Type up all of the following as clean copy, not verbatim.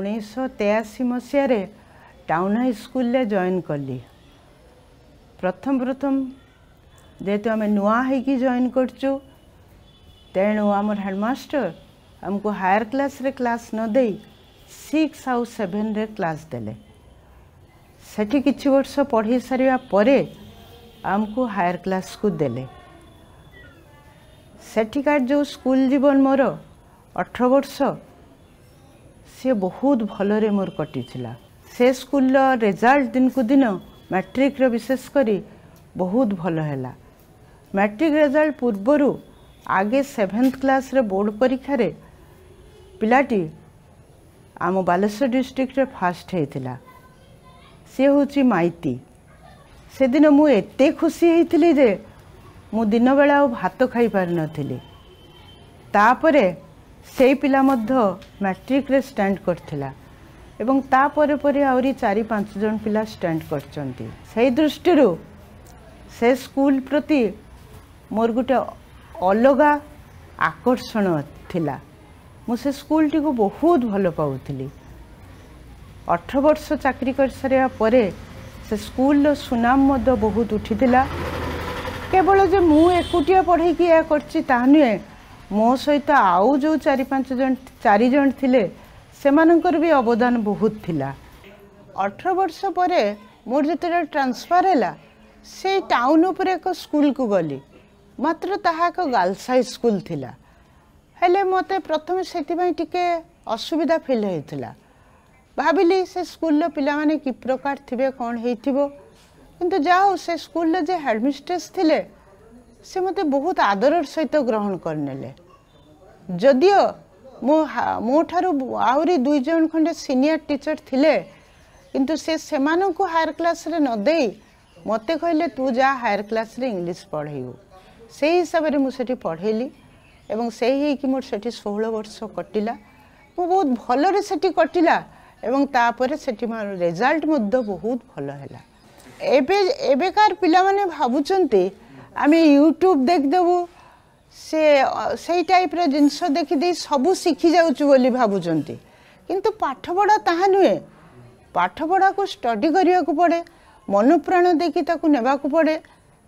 1983 मसीह town high school रे join कली। प्रथम जेहेतु आम नुआ होगी जॉइन करचु तेणु आमर हेडमास्टर आमको हायर क्लास रे क्लास न दे 6 आउ 7 रे क्लास देले। सेठी किछि वर्ष पढ़ी सारिया परे आमको हायर क्लास को देले। सेठिकार जो स्कूल जीवन मोर 18 वर्ष सी बहुत भलरे मोर कटी थिला। से स्कूल रिजल्ट दिन को दिन मैट्रिक रो विशेष करी बहुत भल हैला। मैट्रिक रिजल्ट पूर्वरु आगे 7th क्लास रे बोर्ड परीक्षा रे पिलाटी आम बालेश्वर डिस्ट्रिक्ट रे फर्स्ट हेतिला। सी होची माइती। से दिन मु एते खुशी हेतिली जे मु दिन बेला भात खाई पार नथिली। तापरे से पिला मध्य मैट्रिक रे स्टैंड करथिला एवं तापरे परे आउरी 4-5 जन पिला स्टैंड करचंती। से दृष्टि से स्कूल प्रति मोर गुटे अलगा आकर्षण थिला। मु से स्कूल टी को बहुत भल पाउथिली। 18 वर्ष चाकरी कर सारिया परे से स्कूल रो सुनाम मध्य बहुत उठिथिला। केवल जे मु एकुटिया पढ़े कि या करछि ता नुहे, मो सहित आउ जो 4 जन थिले सेमानकर भी अवदान बहुत थिला। 18 वर्ष परे मोर जेते ट्रांसफर हैला से टाउन ऊपर एक स्कूल को गली। मात्र ताहा एक गर्ल्स हाई स्कूल थिला। हेले मते प्रथम सेति पई टिके असुविधा फील हेतिला। भाबिली से स्कूल रो पिला माने कि प्रकार थिबे कोन हेतिबो, किंतु जाओ से स्कूल जे हेडमिस्ट्रेस थिले से मते बहुत आदर सहित ग्रहण करनेले। जदियो मो ठारू आउरी 2 जन खंडे सीनियर टीचर थिले, किंतु से सेमानन को हायर क्लास रे न देई मते कहले तू जा हायर क्लास रे इंग्लिश पढ़ेइबो। से हिसाब रे मु सेठी पढ़ेली एवं से ही कि मोर सेठी 16 वर्ष कटिला। मु बहुत भलो रे सेठी कटिला एवं तापरे सेठी मार रिजल्ट मध्य बहुत भलो हैला। एबेकार पिला माने भाबुचंती आमे यूट्यूब देख देबू से टाइप रो जिंस देखि दे सब सीखी जाउछु बोली भाबुचंती, किंतु पाठ पढ़ा ताहा नुहे। पाठ पढ़ा को स्टडी करिया को पड़े, मन प्राण देखि ताकू नेबा को पड़े।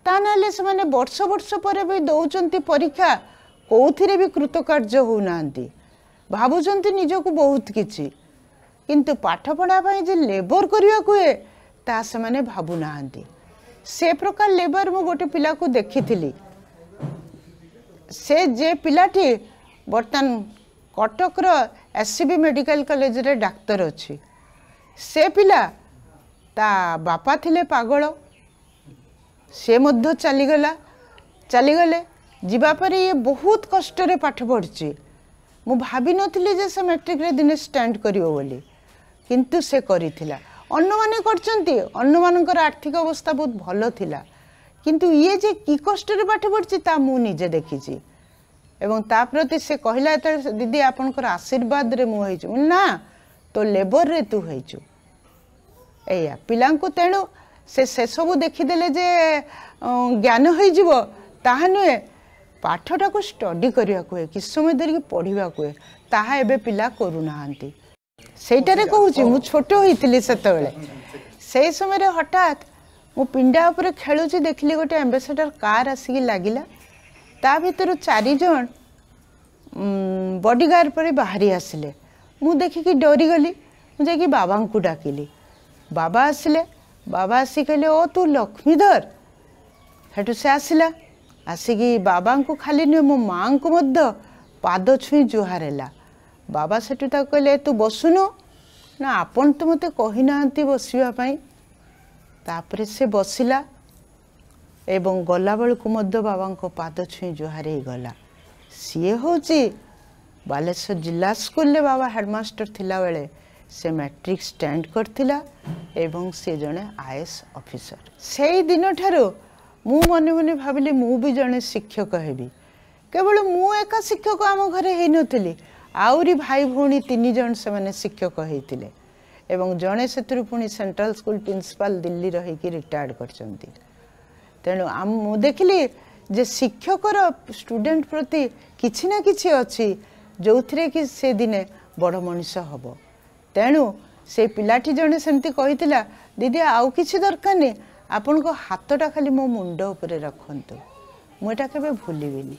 ता नाले से माने वर्ष वर्ष परे भी दउचंती परीक्षा, कोउथिरे भी कृतकार्य हो नांती। भाबुचंती निजको बहुत किछि, किंतु पाठ पढ़ा पई जे लेबर करिया को ए ता से माने भाबु नांती। से प्रकार लेबर मो गोटे पिला को देखिथिली। से जे पिलाटी बर्तन कटक रो एससीबी मेडिकल कॉलेज रे डाक्टर अछि। से पिला ता बापा थिले पागल, से मध्य चलीगले जीवा पर ये बहुत कष्ट रे पाठ पढ़छि। मु भाबी नथिली जे से मैट्रिक रे दिने स्टैंड करिवो बोली, किंतु से करिथिला। अन्य माने करचंती, अन्य मानकर आर्थिक अवस्था बहुत भलो थिला, किंतु ये जे की कष्ट रे पाठ पढ़छि ता मु निजे देखिछि। एवं ता प्रति से कहला त दीदी आपनकर आशीर्वाद रे मु हेछु ना, तो लेबर रे तू हेछु एया पिलां को। तेणु से सब देखिदेले जे ज्ञान हो जीवो ताहा नुहे। पाठटा को स्टडी करिया को कि समय धरिक पढ़िबा को ताहा एबे पिला करू नाहांती। सेटारे कहूची मु छोट होइतिली सेतबेले। से समय रे हठात मु पिंडा ऊपर खेलुची देखली गोटे एम्बेसडर कार आसिकी लागिला। ता भीतर 4 जन बॉडीगार्ड पर बाहरी आसिले। मु देखिकी डरी गली। मु जाकी बाबा को डाकिली। बाबा आसिले। बाबा आसी कहले ओ तू लक्ष्मीधर। हेटु से आसिला। आसिकी बाबा को खाली नुहे मो माँ को मध्य पाद छुई जुहार हैला। बाबा सेठु ता कहले तू बसुनु ना, आपन तो मते कहि नांती बसिबा पई। तापरे से बसिला एवं गला बेल को मध्य बाबा को पाद छुई जुहार ही गला। सीए होची बालेश्वर जिला स्कूल रे बाबा हेडमास्टर थिला बेले से मैट्रिक स्टैंड करथिला एवं से जने आईएएस ऑफिसर। सेई दिन ठारो मु मने मने भाबिले मु भी जने शिक्षक हेबी। केवल मु एका शिक्षक आम घरे हे नथिली, आउरी भाई भौणी 3 जन से माने शिक्षक हेतिले एवं जने सेतुरु पुनी सेंट्रल स्कूल प्रिंसिपल दिल्ली रही कि रिटायर्ड करचंती। तेणु मु देखिली जे शिक्षकर स्टूडेंट प्रति किछि ना किछि अछि जो कि से दिने बड़ मनीष हब। तेणु से पिलाटी जड़े सेमती कही दीदी आउ किसी दरकार नहीं आपण को हाथटा खाली मो मुंड उपरे रखंतु मुझा केबे भूलिबिनी।